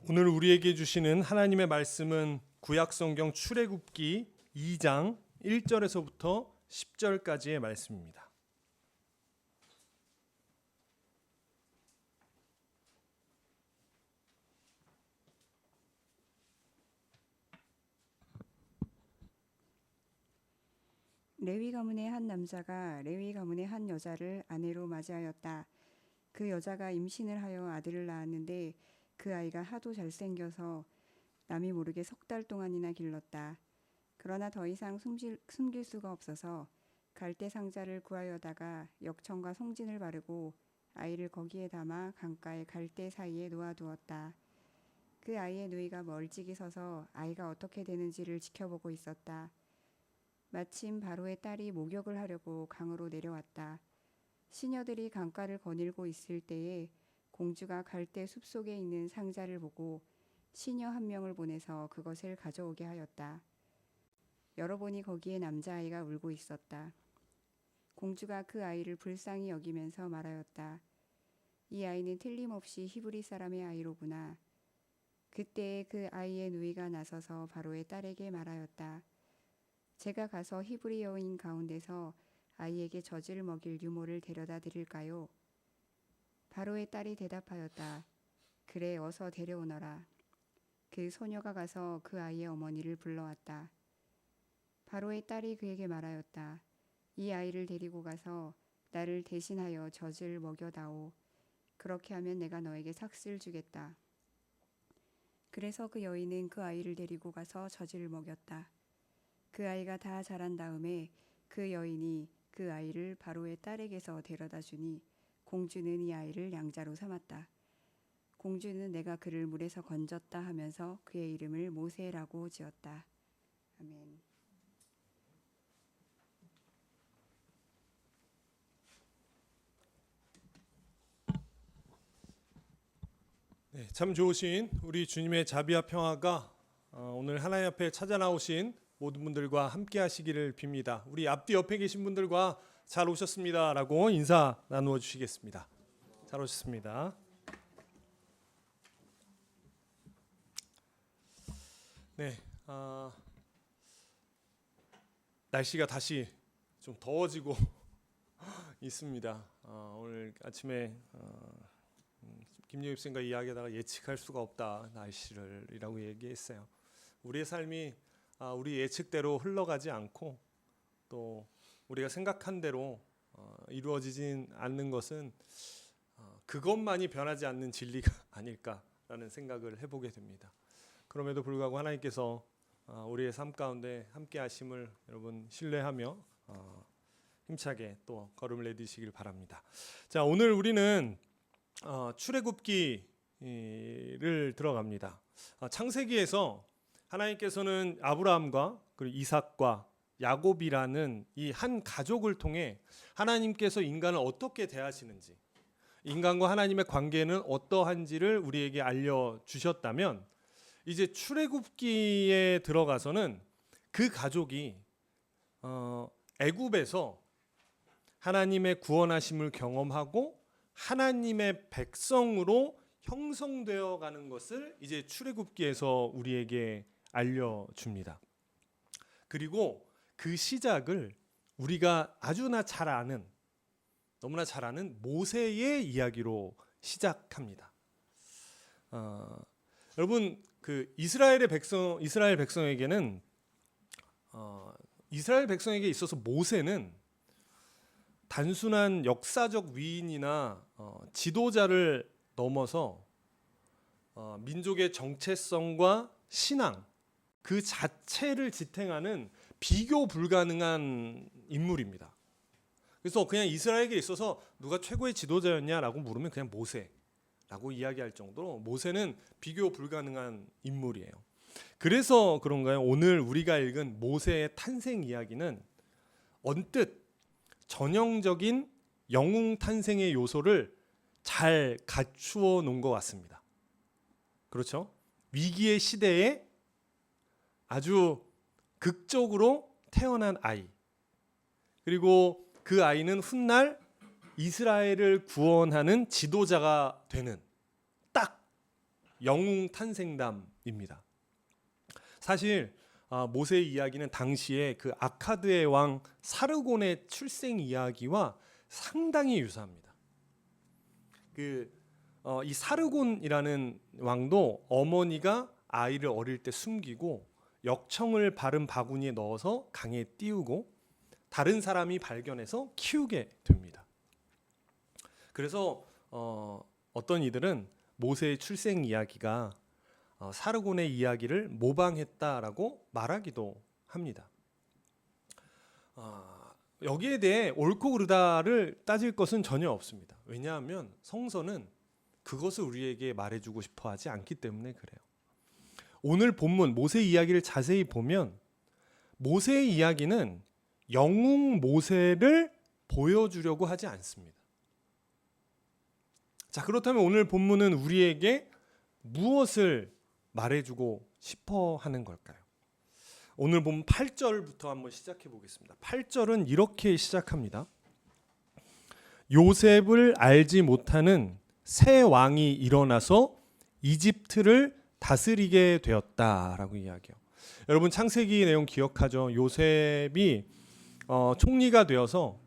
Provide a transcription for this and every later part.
오늘 우리에게 주시는 하나님의 말씀은 구약성경 출애굽기 2장 1절에서부터 10절까지의 말씀입니다. 레위 가문의 한 남자가 레위 가문의 한 여자를 아내로 맞이하였다. 그 여자가 임신을 하여 아들을 낳았는데 그 아이가 하도 잘생겨서 남이 모르게 3달 동안이나 길렀다. 그러나 더 이상 숨길 수가 없어서 갈대 상자를 구하여다가 역청과 송진을 바르고 아이를 거기에 담아 강가의 갈대 사이에 놓아두었다. 그 아이의 누이가 멀찍이 서서 아이가 어떻게 되는지를 지켜보고 있었다. 마침 바로의 딸이 목욕을 하려고 강으로 내려왔다. 시녀들이 강가를 거닐고 있을 때에 공주가 갈대 숲속에 있는 상자를 보고 시녀 한 명을 보내서 그것을 가져오게 하였다. 열어보니 거기에 남자아이가 울고 있었다. 공주가 그 아이를 불쌍히 여기면서 말하였다. 이 아이는 틀림없이 히브리 사람의 아이로구나. 그때에 그 아이의 누이가 나서서 바로의 딸에게 말하였다. 제가 가서 히브리 여인 가운데서 아이에게 젖을 먹일 유모를 데려다 드릴까요? 바로의 딸이 대답하였다. 그래, 어서 데려오너라. 그 소녀가 가서 그 아이의 어머니를 불러왔다. 바로의 딸이 그에게 말하였다. 이 아이를 데리고 가서 나를 대신하여 젖을 먹여다오. 그렇게 하면 내가 너에게 삭슬 주겠다. 그래서 그 여인은 그 아이를 데리고 가서 젖을 먹였다. 그 아이가 다 자란 다음에 그 여인이 그 아이를 바로의 딸에게서 데려다 주니 공주는 이 아이를 양자로 삼았다. 공주는 내가 그를 물에서 건졌다 하면서 그의 이름을 모세라고 지었다. 아멘. 네, 참 좋으신 우리 주님의 자비와 평화가 오늘 하나님 앞에 찾아 나오신 모든 분들과 함께 하시기를 빕니다. 우리 앞뒤 옆에 계신 분들과 잘 오셨습니다 라고 인사 나누어 주시겠습니다. 잘 오셨습니다. 네, 날씨가 다시 좀 더워지고 있습니다. 오늘 아침에 김유입 선생과 이야기하다가 예측할 수가 없다 날씨를이라고 얘기했어요. 우리의 삶이 우리 예측대로 흘러가지 않고 또 우리가 생각한 대로 이루어지진 않는 것은 그것만이 변하지 않는 진리가 아닐까라는 생각을 해보게 됩니다. 그럼에도 불구하고 하나님께서 우리의 삶 가운데 함께 하심을 여러분 신뢰하며 힘차게 또 걸음을 내디시길 바랍니다. 자, 오늘 우리는 출애굽기를 들어갑니다. 창세기에서 하나님께서는 아브라함과 그리고 이삭과 야곱이라는 이 한 가족을 통해 하나님께서 인간을 어떻게 대하시는지, 인간과 하나님의 관계는 어떠한지를 우리에게 알려주셨다면, 이제 출애굽기에 들어가서는 그 가족이 애굽에서 하나님의 구원하심을 경험하고 하나님의 백성으로 형성되어 가는 것을 이제 출애굽기에서 우리에게 알려줍니다. 그리고 그 시작을 우리가 아주나 잘 아는, 너무나 잘 아는 모세의 이야기로 시작합니다. 여러분, 그 이스라엘 백성에게는 이스라엘 백성에게 있어서 모세는 단순한 역사적 위인이나 지도자를 넘어서 민족의 정체성과 신앙 그 자체를 지탱하는 비교 불가능한 인물입니다. 그래서 그냥 이스라엘에게 있어서 누가 최고의 지도자였냐라고 물으면 그냥 모세라고 이야기할 정도로 모세는 비교 불가능한 인물이에요. 그래서 그런가요? 오늘 우리가 읽은 모세의 탄생 이야기는 언뜻 전형적인 영웅 탄생의 요소를 잘 갖추어 놓은 것 같습니다. 그렇죠? 위기의 시대에 아주 극적으로 태어난 아이, 그리고 그 아이는 훗날 이스라엘을 구원하는 지도자가 되는 딱 영웅 탄생담입니다. 사실 모세의 이야기는 당시에 그 아카드의 왕 사르곤의 출생 이야기와 상당히 유사합니다. 이 사르곤이라는 왕도 어머니가 아이를 어릴 때 숨기고 역청을 바른 바구니에 넣어서 강에 띄우고 다른 사람이 발견해서 키우게 됩니다. 그래서 어떤 이들은 모세의 출생 이야기가 사르곤의 이야기를 모방했다라고 말하기도 합니다. 여기에 대해 옳고 그르다를 따질 것은 전혀 없습니다. 왜냐하면 성서는 그것을 우리에게 말해주고 싶어 하지 않기 때문에 그래요. 오늘 본문 모세 이야기를 자세히 보면 모세의 이야기는 영웅 모세를 보여주려고 하지 않습니다. 자, 그렇다면 오늘 본문은 우리에게 무엇을 말해주고 싶어 하는 걸까요? 오늘 본문 8절부터 한번 시작해 보겠습니다. 8절은 이렇게 시작합니다. 요셉을 알지 못하는 새 왕이 일어나서 이집트를 다스리게 되었다라고 이야기해요. 여러분 창세기 내용 기억하죠? 요셉이 총리가 되어서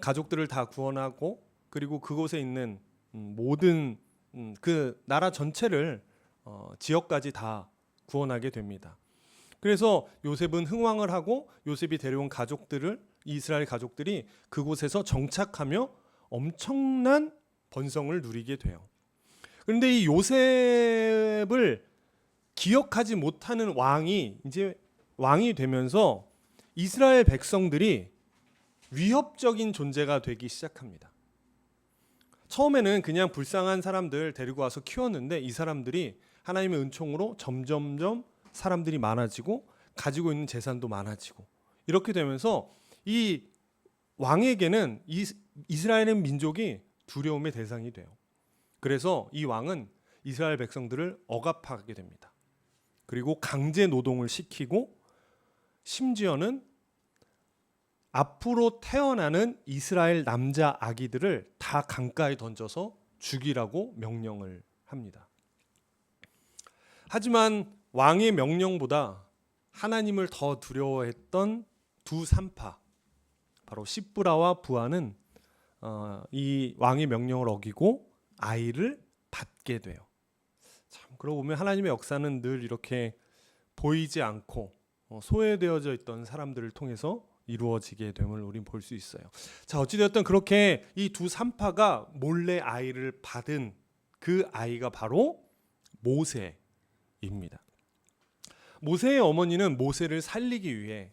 가족들을 다 구원하고 그리고 그곳에 있는 모든 그 나라 전체를 지역까지 다 구원하게 됩니다. 그래서 요셉은 흥왕을 하고 요셉이 데려온 가족들을 이스라엘 가족들이 그곳에서 정착하며 엄청난 번성을 누리게 돼요. 그런데 이 요셉을 기억하지 못하는 왕이 이제 왕이 되면서 이스라엘 백성들이 위협적인 존재가 되기 시작합니다. 처음에는 그냥 불쌍한 사람들 데리고 와서 키웠는데 이 사람들이 하나님의 은총으로 점점점 사람들이 많아지고 가지고 있는 재산도 많아지고 이렇게 되면서 이 왕에게는 이스라엘 민족이 두려움의 대상이 돼요. 그래서 이 왕은 이스라엘 백성들을 억압하게 됩니다. 그리고 강제 노동을 시키고 심지어는 앞으로 태어나는 이스라엘 남자 아기들을 다 강가에 던져서 죽이라고 명령을 합니다. 하지만 왕의 명령보다 하나님을 더 두려워했던 두 산파, 바로 시브라와 부하는 이 왕의 명령을 어기고 아이를 받게 돼요. 참 그러고 보면 하나님의 역사는 늘 이렇게 보이지 않고 소외되어져 있던 사람들을 통해서 이루어지게 됨을 우린 볼 수 있어요. 자, 어찌되었든 그렇게 이 두 산파가 몰래 아이를 받은 그 아이가 바로 모세입니다. 모세의 어머니는 모세를 살리기 위해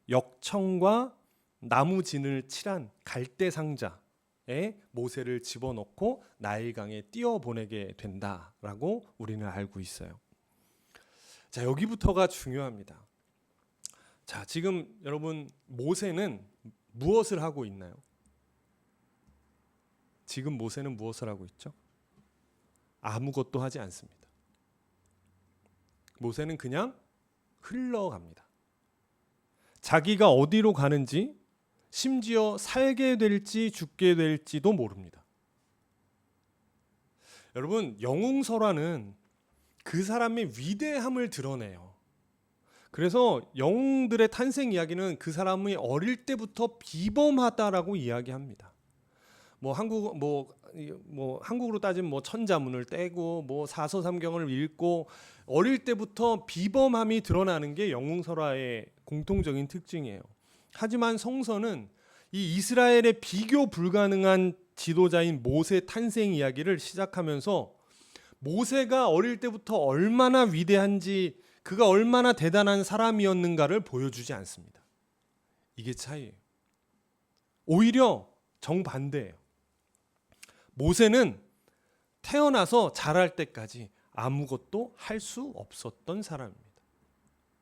역청과 나무진을 칠한 갈대 상자에 모세를 집어넣고 나일강에 띄어보내게 된다라고 우리는 알고 있어요. 자, 여기부터가 중요합니다. 자, 지금 여러분 모세는 무엇을 하고 있나요? 지금 모세는 무엇을 하고 있죠? 아무것도 하지 않습니다. 모세는 그냥 흘러갑니다. 자기가 어디로 가는지 심지어 살게 될지 죽게 될지도 모릅니다. 여러분 영웅설화는 그 사람의 위대함을 드러내요. 그래서 영웅들의 탄생 이야기는 그 사람이 어릴 때부터 비범하다라고 이야기합니다. 한국으로 따지면 천자문을 떼고 사서삼경을 읽고 어릴 때부터 비범함이 드러나는 게 영웅설화의 공통적인 특징이에요. 하지만 성서는 이 이스라엘의 비교 불가능한 지도자인 모세 탄생 이야기를 시작하면서 모세가 어릴 때부터 얼마나 위대한지 그가 얼마나 대단한 사람이었는가를 보여주지 않습니다. 이게 차이예요. 오히려 정반대예요. 모세는 태어나서 자랄 때까지 아무것도 할 수 없었던 사람입니다.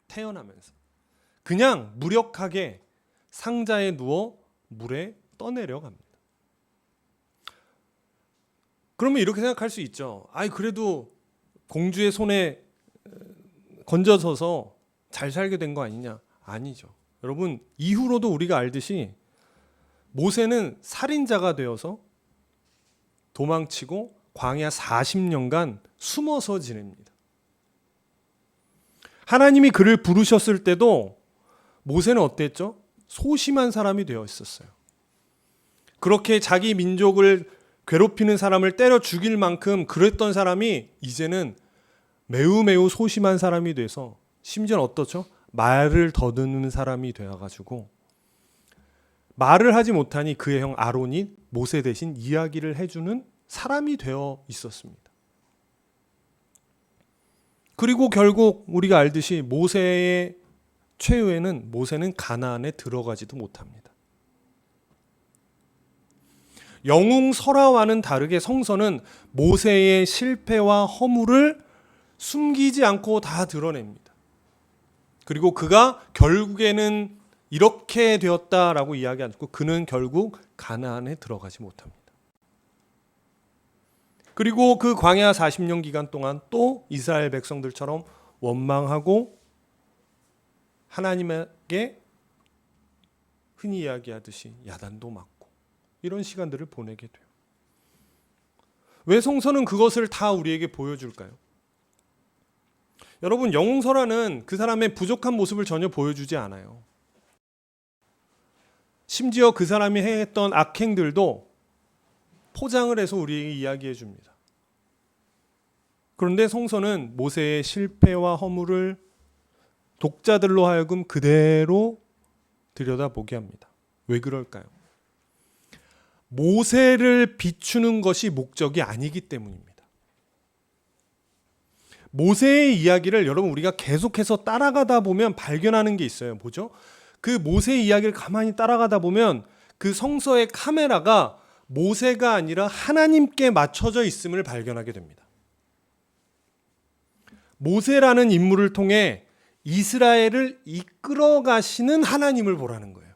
태어나면서 그냥 무력하게 상자에 누워 물에 떠내려갑니다. 그러면 이렇게 생각할 수 있죠. 그래도 공주의 손에 건져서서 잘 살게 된 거 아니냐? 아니죠. 여러분 이후로도 우리가 알듯이 모세는 살인자가 되어서 도망치고 광야 40년간 숨어서 지냅니다. 하나님이 그를 부르셨을 때도 모세는 어땠죠? 소심한 사람이 되어 있었어요. 그렇게 자기 민족을 괴롭히는 사람을 때려 죽일 만큼 그랬던 사람이 이제는 매우 소심한 사람이 돼서 심지어는 어떻죠? 말을 더듬는 사람이 되어가지고 말을 하지 못하니 그의 형 아론이 모세 대신 이야기를 해주는 사람이 되어 있었습니다. 그리고 결국 우리가 알듯이 모세의 최후에는 모세는 가나안에 들어가지도 못합니다. 영웅 설화와는 다르게 성서는 모세의 실패와 허물을 숨기지 않고 다 드러냅니다. 그리고 그가 결국에는 이렇게 되었다라고 이야기하고 그는 결국 가나안에 들어가지 못합니다. 그리고 그 광야 40년 기간 동안 또 이스라엘 백성들처럼 원망하고 하나님에게 흔히 이야기하듯이 야단도 맞고 이런 시간들을 보내게 돼요. 왜 성서는 그것을 다 우리에게 보여줄까요? 여러분, 영웅설화는 그 사람의 부족한 모습을 전혀 보여주지 않아요. 심지어 그 사람이 행했던 악행들도 포장을 해서 우리에게 이야기해 줍니다. 그런데 성서는 모세의 실패와 허물을 독자들로 하여금 그대로 들여다보게 합니다. 왜 그럴까요? 모세를 비추는 것이 목적이 아니기 때문입니다. 모세의 이야기를 여러분 우리가 계속해서 따라가다 보면 발견하는 게 있어요. 뭐죠? 그 모세의 이야기를 가만히 따라가다 보면 그 성서의 카메라가 모세가 아니라 하나님께 맞춰져 있음을 발견하게 됩니다. 모세라는 인물을 통해 이스라엘을 이끌어 가시는 하나님을 보라는 거예요.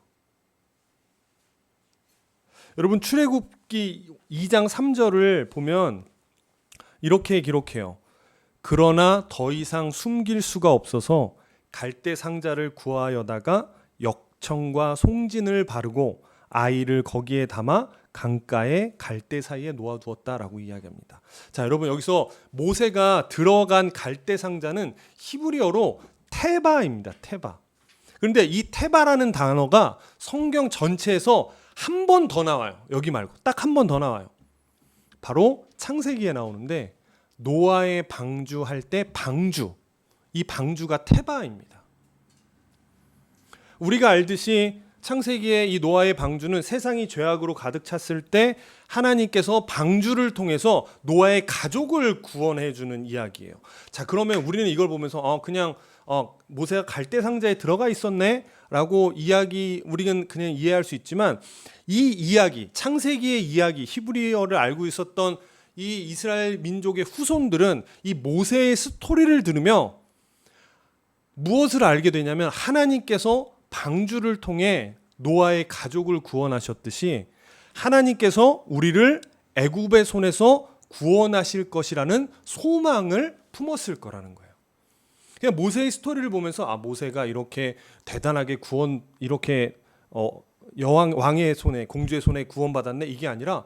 여러분, 출애굽기 2장 3절을 보면 이렇게 기록해요. 그러나 더 이상 숨길 수가 없어서 갈대 상자를 구하여다가 역청과 송진을 바르고 아이를 거기에 담아 강가에 갈대 사이에 놓아두었다라고 이야기합니다. 자, 여러분, 여기서 모세가 들어간 갈대 상자는 히브리어로 테바입니다. 테바. 그런데 이 테바라는 단어가 성경 전체에서 한 번 더 나와요. 여기 말고 딱 한 번 더 나와요. 바로 창세기에 나오는데 노아의 방주할 때 방주, 이 방주가 테바입니다. 우리가 알듯이 창세기의 이 노아의 방주는 세상이 죄악으로 가득 찼을 때 하나님께서 방주를 통해서 노아의 가족을 구원해 주는 이야기예요. 자, 그러면 우리는 이걸 보면서 그냥 모세가 갈대 상자에 들어가 있었네 라고 우리는 그냥 이해할 수 있지만 이 이야기, 창세기의 이야기, 히브리어를 알고 있었던 이 이스라엘 민족의 후손들은 이 모세의 스토리를 들으며 무엇을 알게 되냐면 하나님께서 방주를 통해 노아의 가족을 구원하셨듯이 하나님께서 우리를 애굽의 손에서 구원하실 것이라는 소망을 품었을 거라는 거예요. 그냥 모세의 스토리를 보면서 모세가 이렇게 대단하게 이렇게 왕의 손에, 공주의 손에 구원받았네, 이게 아니라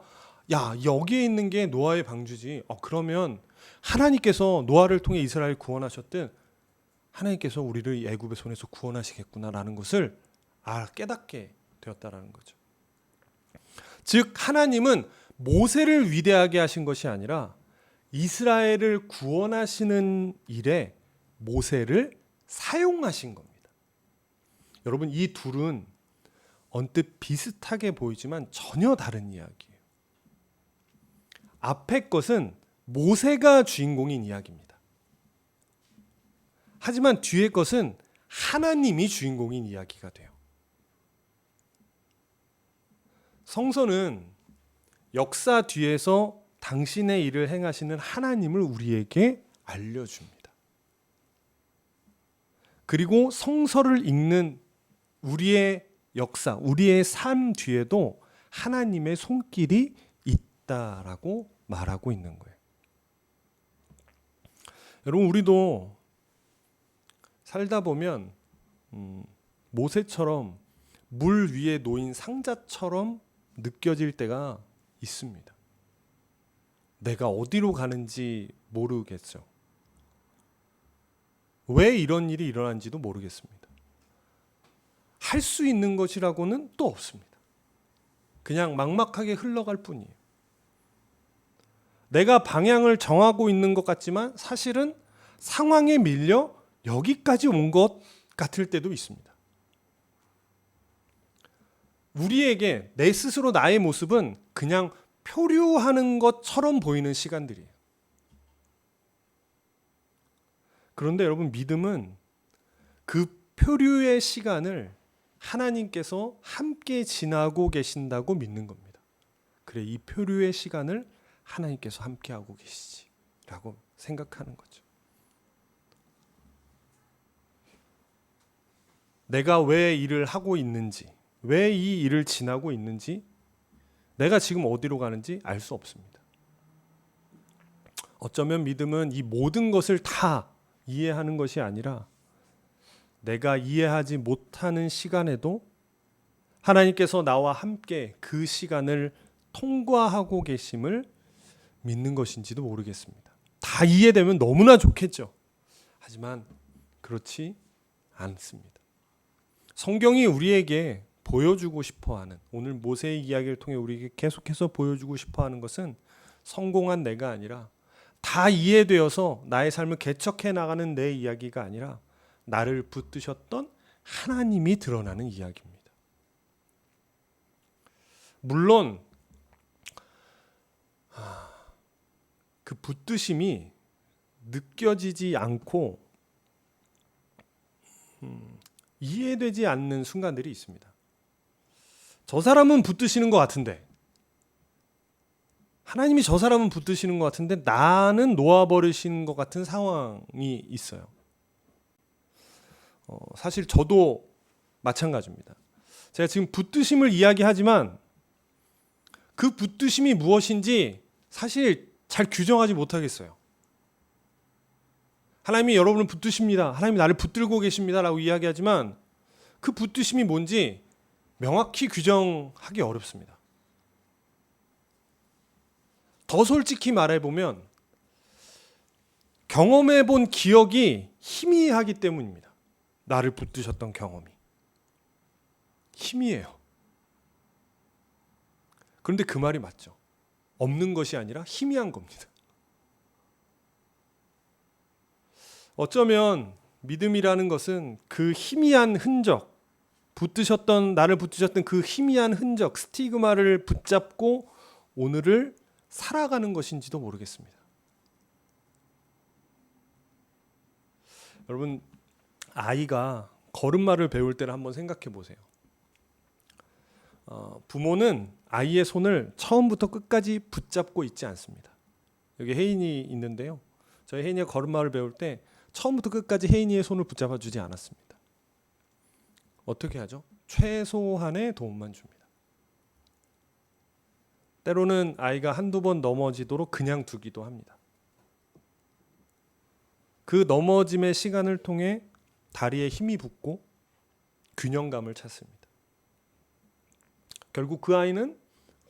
여기에 있는 게 노아의 방주지. 그러면 하나님께서 노아를 통해 이스라엘 구원하셨듯 하나님께서 우리를 애굽의 손에서 구원하시겠구나라는 것을 깨닫게 되었다라는 거죠. 즉 하나님은 모세를 위대하게 하신 것이 아니라 이스라엘을 구원하시는 일에 모세를 사용하신 겁니다. 여러분, 이 둘은 언뜻 비슷하게 보이지만 전혀 다른 이야기예요. 앞에 것은 모세가 주인공인 이야기입니다. 하지만 뒤에 것은 하나님이 주인공인 이야기가 돼요. 성서는 역사 뒤에서 당신의 일을 행하시는 하나님을 우리에게 알려줍니다. 그리고 성서를 읽는 우리의 역사, 우리의 삶 뒤에도 하나님의 손길이 있다라고 말하고 있는 거예요. 여러분, 우리도 살다 보면 모세처럼 물 위에 놓인 상자처럼 느껴질 때가 있습니다. 내가 어디로 가는지 모르겠죠. 왜 이런 일이 일어난지도 모르겠습니다. 할 수 있는 것이라고는 또 없습니다. 그냥 막막하게 흘러갈 뿐이에요. 내가 방향을 정하고 있는 것 같지만 사실은 상황에 밀려 여기까지 온 것 같을 때도 있습니다. 우리에게 내 스스로 나의 모습은 그냥 표류하는 것처럼 보이는 시간들이에요. 그런데 여러분, 믿음은 그 표류의 시간을 하나님께서 함께 지나고 계신다고 믿는 겁니다. 그래, 이 표류의 시간을 하나님께서 함께 하고 계시지라고 생각하는 거죠. 내가 왜 일을 하고 있는지, 왜 이 일을 지나고 있는지, 내가 지금 어디로 가는지 알 수 없습니다. 어쩌면 믿음은 이 모든 것을 다 이해하는 것이 아니라 내가 이해하지 못하는 시간에도 하나님께서 나와 함께 그 시간을 통과하고 계심을 믿는 것인지도 모르겠습니다. 다 이해되면 너무나 좋겠죠. 하지만 그렇지 않습니다. 성경이 우리에게 보여주고 싶어하는, 오늘 모세의 이야기를 통해 우리에게 계속해서 보여주고 싶어하는 것은 성공한 내가 아니라, 다 이해되어서 나의 삶을 개척해 나가는 내 이야기가 아니라 나를 붙드셨던 하나님이 드러나는 이야기입니다. 물론 그 붙드심이 느껴지지 않고 이해되지 않는 순간들이 있습니다. 저 사람은 붙드시는 것 같은데, 하나님이 저 사람은 붙드시는 것 같은데 나는 놓아버리시는 것 같은 상황이 있어요. 사실 저도 마찬가지입니다. 제가 지금 붙드심을 이야기하지만 그 붙드심이 무엇인지 사실 잘 규정하지 못하겠어요. 하나님이 여러분을 붙드십니다, 하나님이 나를 붙들고 계십니다 라고 이야기하지만 그 붙드심이 뭔지 명확히 규정하기 어렵습니다. 더 솔직히 말해보면 경험해본 기억이 희미하기 때문입니다. 나를 붙드셨던 경험이 희미해요. 그런데 그 말이 맞죠. 없는 것이 아니라 희미한 겁니다. 어쩌면 믿음이라는 것은 그 희미한 흔적, 나를 붙드셨던 그 희미한 흔적, 스티그마를 붙잡고 오늘을 살아가는 것인지도 모르겠습니다. 여러분, 아이가 걸음마를 배울 때를 한번 생각해 보세요. 부모는 아이의 손을 처음부터 끝까지 붙잡고 있지 않습니다. 여기 혜인이 있는데요. 저희 혜인이가 걸음마를 배울 때 처음부터 끝까지 혜인이의 손을 붙잡아 주지 않았습니다. 어떻게 하죠? 최소한의 도움만 줍니다. 때로는 아이가 한두 번 넘어지도록 그냥 두기도 합니다. 그 넘어짐의 시간을 통해 다리에 힘이 붙고 균형감을 찾습니다. 결국 그 아이는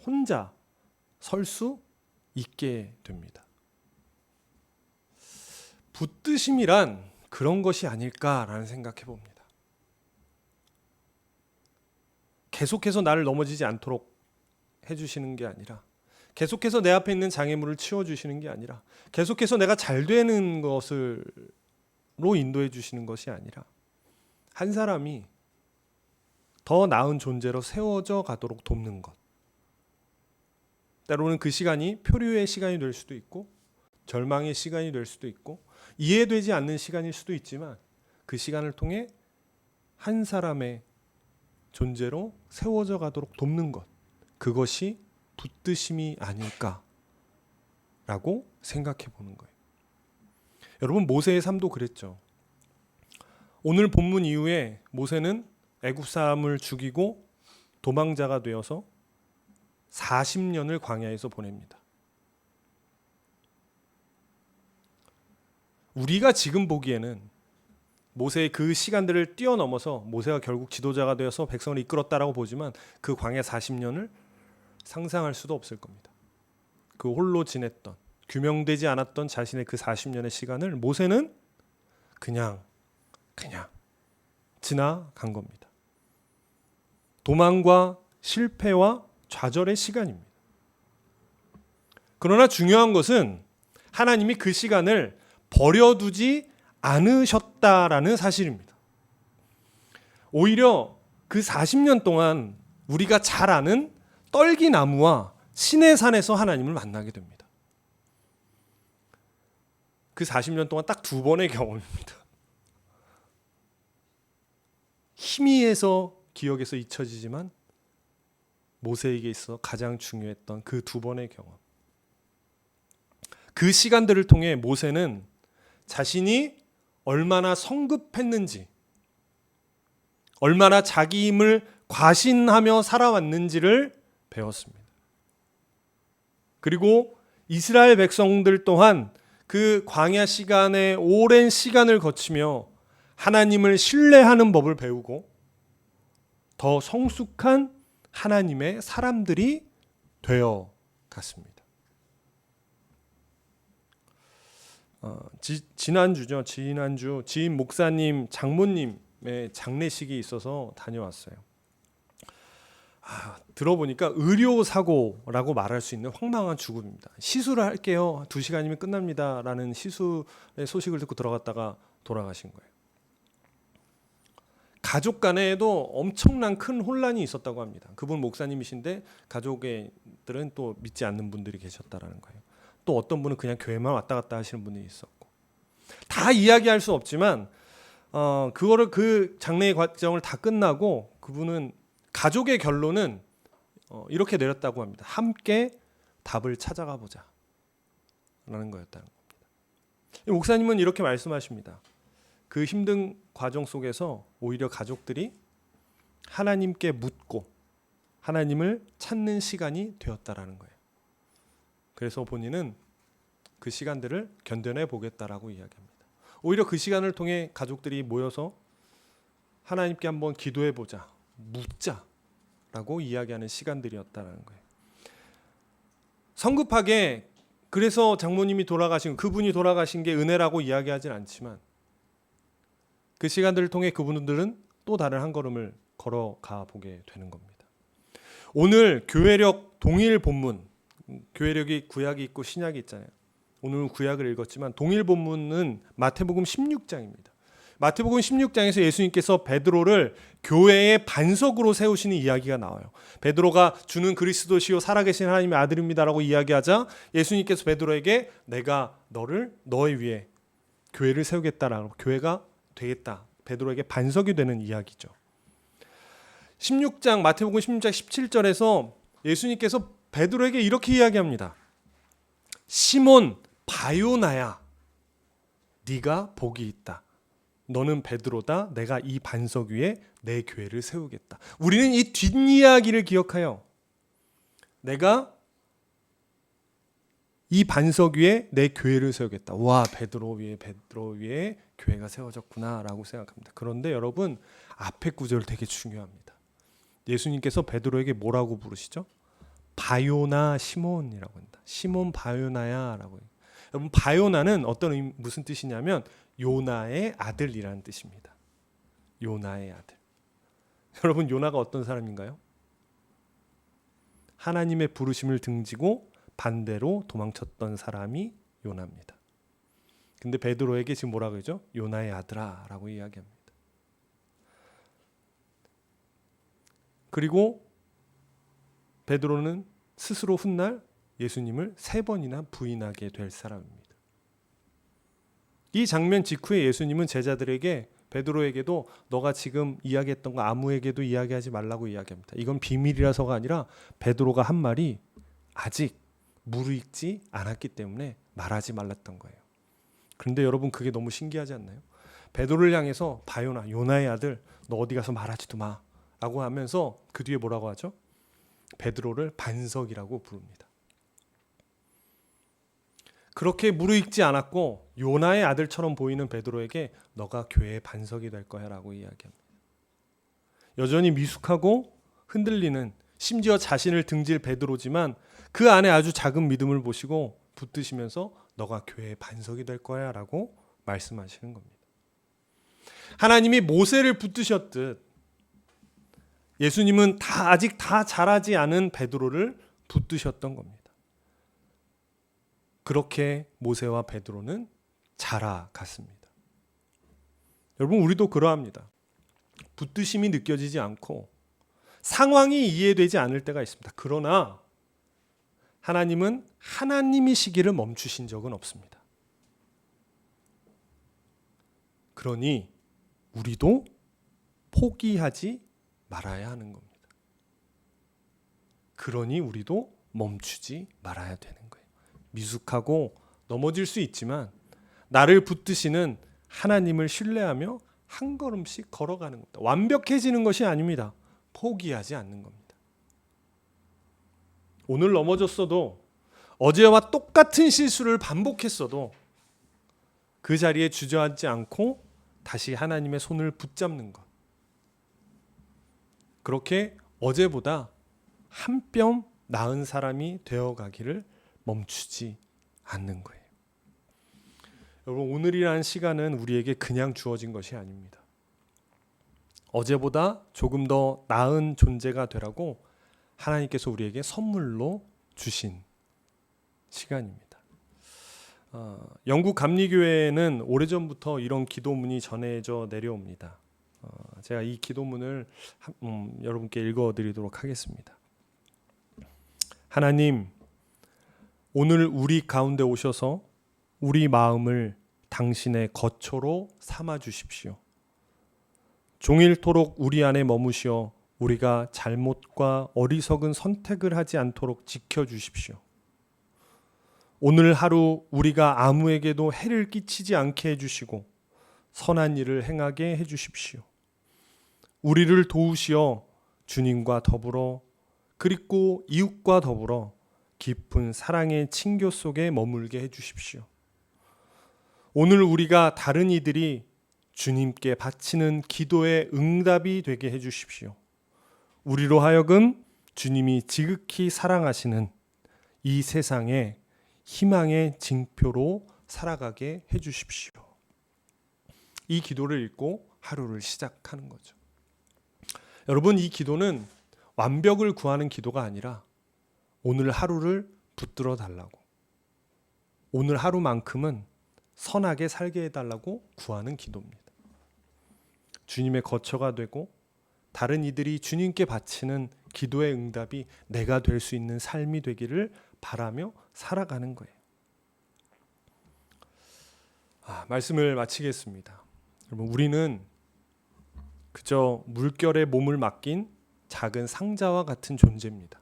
혼자 설 수 있게 됩니다. 붙드심이란 그런 것이 아닐까라는 생각해 봅니다. 계속해서 나를 넘어지지 않도록 해주시는 게 아니라, 계속해서 내 앞에 있는 장애물을 치워주시는 게 아니라, 계속해서 내가 잘 되는 것으로 인도해 주시는 것이 아니라, 한 사람이 더 나은 존재로 세워져 가도록 돕는 것. 때로는 그 시간이 표류의 시간이 될 수도 있고, 절망의 시간이 될 수도 있고, 이해되지 않는 시간일 수도 있지만, 그 시간을 통해 한 사람의 존재로 세워져 가도록 돕는 것, 그것이 붙드심이 아닐까라고 생각해 보는 거예요. 여러분, 모세의 삶도 그랬죠. 오늘 본문 이후에 모세는 애굽 사람을 죽이고 도망자가 되어서 40년을 광야에서 보냅니다. 우리가 지금 보기에는 모세의 그 시간들을 뛰어넘어서 모세가 결국 지도자가 되어서 백성을 이끌었다라고 보지만 그 광야 40년을 상상할 수도 없을 겁니다. 그 홀로 지냈던 규명되지 않았던 자신의 그 40년의 시간을 모세는 그냥 지나간 겁니다. 도망과 실패와 좌절의 시간입니다. 그러나 중요한 것은 하나님이 그 시간을 버려두지 않으셨다라는 사실입니다. 오히려 그 40년 동안 우리가 잘 아는 떨기나무와 시내산에서 하나님을 만나게 됩니다. 그 40년 동안 딱 2번의 경험입니다. 희미해서 기억에서 잊혀지지만 모세에게 있어 가장 중요했던 그 2번의 경험. 그 시간들을 통해 모세는 자신이 얼마나 성급했는지, 얼마나 자기 힘을 과신하며 살아왔는지를 배웠습니다. 그리고 이스라엘 백성들 또한 그 광야 시간의 오랜 시간을 거치며 하나님을 신뢰하는 법을 배우고 더 성숙한 하나님의 사람들이 되어 갔습니다. 지난주 지인 목사님 장모님의 장례식이 있어서 다녀왔어요. 들어보니까 의료사고라고 말할 수 있는 황망한 죽음입니다. 시술을 할게요. 2시간이면 끝납니다. 라는 시술의 소식을 듣고 들어갔다가 돌아가신 거예요. 가족 간에도 엄청난 큰 혼란이 있었다고 합니다. 그분 목사님이신데 가족들은 또 믿지 않는 분들이 계셨다라는 거예요. 또 어떤 분은 그냥 교회만 왔다 갔다 하시는 분이 있었고, 다 이야기할 수 없지만 그거를 그 장례 과정을 다 끝나고 그분은 가족의 결론은 이렇게 내렸다고 합니다. 함께 답을 찾아가 보자 라는 거였다는 겁니다. 목사님은 이렇게 말씀하십니다. 그 힘든 과정 속에서 오히려 가족들이 하나님께 묻고 하나님을 찾는 시간이 되었다라는 거예요. 그래서 본인은 그 시간들을 견뎌내 보겠다라고 이야기합니다. 오히려 그 시간을 통해 가족들이 모여서 하나님께 한번 기도해 보자, 묻자라고 이야기하는 시간들이었다라는 거예요. 성급하게 그래서 장모님이 돌아가신, 그분이 돌아가신 게 은혜라고 이야기하진 않지만 그 시간들을 통해 그분들은 또 다른 한 걸음을 걸어가 보게 되는 겁니다. 오늘 교회력 동일 본문, 교회력이 구약이 있고 신약이 있잖아요. 오늘은 구약을 읽었지만 동일 본문은 마태복음 16장입니다. 마태복음 16장에서 예수님께서 베드로를 교회의 반석으로 세우시는 이야기가 나와요. 베드로가 주는 그리스도시요 살아계신 하나님의 아들입니다라고 이야기하자 예수님께서 베드로에게 내가 너의 위에 교회를 세우겠다라고, 교회가 되겠다, 베드로에게 반석이 되는 이야기죠. 16장 마태복음 16장 17절에서 예수님께서 베드로에게 이렇게 이야기합니다. 시몬 바요나야, 네가 복이 있다. 너는 베드로다. 내가 이 반석 위에 내 교회를 세우겠다. 우리는 이 뒷이야기를 기억하여 내가 이 반석 위에 내 교회를 세우겠다. 와, 베드로 위에 교회가 세워졌구나라고 생각합니다. 그런데 여러분, 앞에 구절 되게 중요합니다. 예수님께서 베드로에게 뭐라고 부르시죠? 바요나 시몬이라고 한다. 시몬 바요나야라고 해요. 여러분, 바요나는 무슨 뜻이냐면 요나의 아들이라는 뜻입니다. 요나의 아들. 여러분, 요나가 어떤 사람인가요? 하나님의 부르심을 등지고 반대로 도망쳤던 사람이 요나입니다. 근데 베드로에게 지금 뭐라고 하죠? 요나의 아들아라고 이야기합니다. 그리고 베드로는 스스로 훗날 예수님을 3번이나 부인하게 될 사람입니다. 이 장면 직후에 예수님은 제자들에게, 베드로에게도 너가 지금 이야기했던 거 아무에게도 이야기하지 말라고 이야기합니다. 이건 비밀이라서가 아니라 베드로가 한 말이 아직 무르익지 않았기 때문에 말하지 말랐던 거예요. 그런데 여러분, 그게 너무 신기하지 않나요? 베드로를 향해서 바요나, 요나의 아들, 너 어디 가서 말하지도 마 라고 하면서 그 뒤에 뭐라고 하죠? 베드로를 반석이라고 부릅니다. 그렇게 무르익지 않았고 요나의 아들처럼 보이는 베드로에게 너가 교회의 반석이 될 거야 라고 이야기합니다. 여전히 미숙하고 흔들리는, 심지어 자신을 등질 베드로지만 그 안에 아주 작은 믿음을 보시고 붙드시면서 너가 교회의 반석이 될 거야 라고 말씀하시는 겁니다. 하나님이 모세를 붙드셨듯 예수님은 아직 다 자라지 않은 베드로를 붙드셨던 겁니다. 그렇게 모세와 베드로는 자라갔습니다. 여러분, 우리도 그러합니다. 붙드심이 느껴지지 않고 상황이 이해되지 않을 때가 있습니다. 그러나 하나님은 하나님이 시기를 멈추신 적은 없습니다. 그러니 우리도 포기하지 말아야 하는 겁니다. 그러니 우리도 멈추지 말아야 되는 거예요. 미숙하고 넘어질 수 있지만 나를 붙드시는 하나님을 신뢰하며 한 걸음씩 걸어가는 겁니다. 완벽해지는 것이 아닙니다. 포기하지 않는 겁니다. 오늘 넘어졌어도 어제와 똑같은 실수를 반복했어도 그 자리에 주저앉지 않고 다시 하나님의 손을 붙잡는 것. 그렇게 어제보다 한 뼘 나은 사람이 되어가기를 멈추지 않는 거예요. 여러분, 오늘이라는 시간은 우리에게 그냥 주어진 것이 아닙니다. 어제보다 조금 더 나은 존재가 되라고 하나님께서 우리에게 선물로 주신 시간입니다. 영국 감리교회에는 오래전부터 이런 기도문이 전해져 내려옵니다. 제가 이 기도문을 여러분께 읽어드리도록 하겠습니다. 하나님, 오늘 우리 가운데 오셔서 우리 마음을 당신의 거처로 삼아 주십시오. 종일토록 우리 안에 머무시어 우리가 잘못과 어리석은 선택을 하지 않도록 지켜주십시오. 오늘 하루 우리가 아무에게도 해를 끼치지 않게 해주시고 선한 일을 행하게 해주십시오. 우리를 도우시어 주님과 더불어 그리고 이웃과 더불어 깊은 사랑의 친교 속에 머물게 해주십시오. 오늘 우리가 다른 이들이 주님께 바치는 기도의 응답이 되게 해주십시오. 우리로 하여금 주님이 지극히 사랑하시는 이 세상에 희망의 징표로 살아가게 해주십시오. 이 기도를 읽고 하루를 시작하는 거죠. 여러분, 이 기도는 완벽을 구하는 기도가 아니라 오늘 하루를 붙들어 달라고, 오늘 하루만큼은 선하게 살게 해달라고 구하는 기도입니다. 주님의 거처가 되고 다른 이들이 주님께 바치는 기도의 응답이 내가 될 수 있는 삶이 되기를 바라며 살아가는 거예요. 말씀을 마치겠습니다. 여러분, 우리는 그저 물결에 몸을 맡긴 작은 상자와 같은 존재입니다.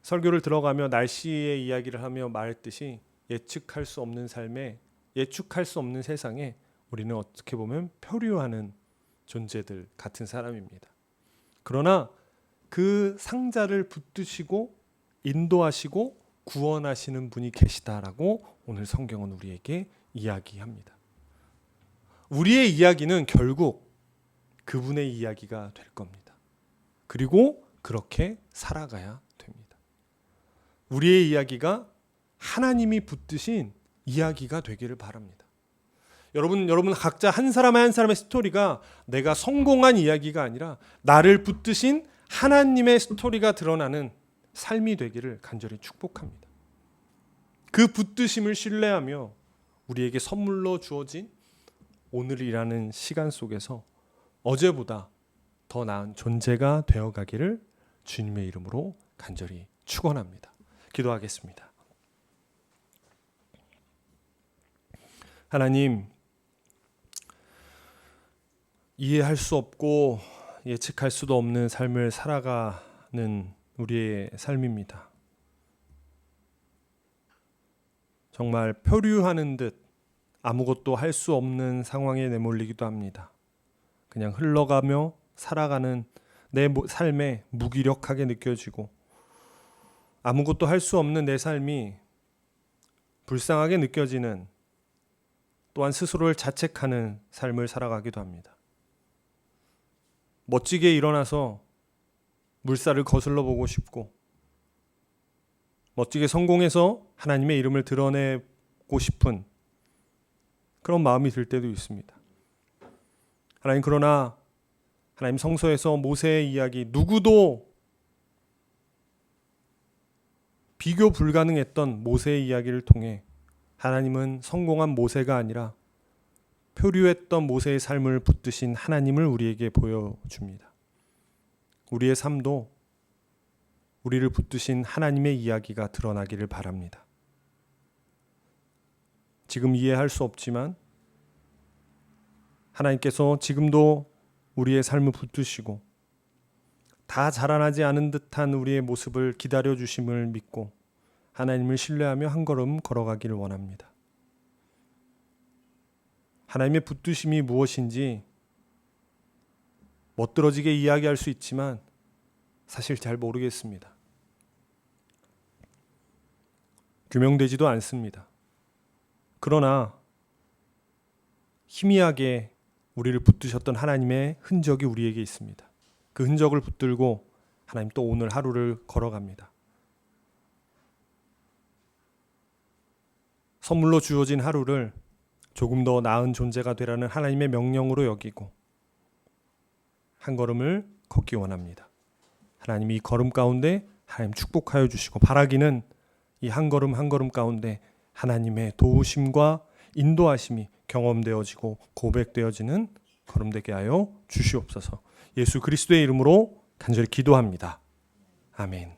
설교를 들어가며 날씨의 이야기를 하며 말했듯이 예측할 수 없는 삶에, 예측할 수 없는 세상에 우리는 어떻게 보면 표류하는 존재들 같은 사람입니다. 그러나 그 상자를 붙드시고 인도하시고 구원하시는 분이 계시다라고 오늘 성경은 우리에게 이야기합니다. 우리의 이야기는 결국 그분의 이야기가 될 겁니다. 그리고 그렇게 살아가야 됩니다. 우리의 이야기가 하나님이 붙드신 이야기가 되기를 바랍니다. 여러분 각자 한 사람의 한 사람의 스토리가 내가 성공한 이야기가 아니라 나를 붙드신 하나님의 스토리가 드러나는 삶이 되기를 간절히 축복합니다. 그 붙드심을 신뢰하며 우리에게 선물로 주어진 오늘이라는 시간 속에서 어제보다 더 나은 존재가 되어가기를 주님의 이름으로 간절히 축원합니다. 기도하겠습니다. 하나님, 이해할 수 없고 예측할 수도 없는 삶을 살아가는 우리의 삶입니다. 정말 표류하는 듯 아무것도 할 수 없는 상황에 내몰리기도 합니다. 그냥 흘러가며 살아가는 내 삶에 무기력하게 느껴지고 아무것도 할 수 없는 내 삶이 불쌍하게 느껴지는, 또한 스스로를 자책하는 삶을 살아가기도 합니다. 멋지게 일어나서 물살을 거슬러 보고 싶고 멋지게 성공해서 하나님의 이름을 드러내고 싶은 그런 마음이 들 때도 있습니다. 하나님, 그러나 하나님 성서에서 모세의 이야기, 누구도 비교 불가능했던 모세의 이야기를 통해 하나님은 성공한 모세가 아니라 표류했던 모세의 삶을 붙드신 하나님을 우리에게 보여줍니다. 우리의 삶도 우리를 붙드신 하나님의 이야기가 드러나기를 바랍니다. 지금 이해할 수 없지만 하나님께서 지금도 우리의 삶을 붙드시고 다 자라나지 않은 듯한 우리의 모습을 기다려 주심을 믿고 하나님을 신뢰하며 한 걸음 걸어가기를 원합니다. 하나님의 붙드심이 무엇인지 멋들어지게 이야기할 수 있지만 사실 잘 모르겠습니다. 규명되지도 않습니다. 그러나 희미하게 우리를 붙드셨던 하나님의 흔적이 우리에게 있습니다. 그 흔적을 붙들고 하나님 또 오늘 하루를 걸어갑니다. 선물로 주어진 하루를 조금 더 나은 존재가 되라는 하나님의 명령으로 여기고 한 걸음을 걷기 원합니다. 하나님이 이 걸음 가운데 하나님 축복하여 주시고 바라기는 이 한 걸음 한 걸음 가운데 하나님의 도우심과 인도하심이 경험되어지고 고백되어지는 걸음 되게 하여 주시옵소서. 예수 그리스도의 이름으로 간절히 기도합니다. 아멘.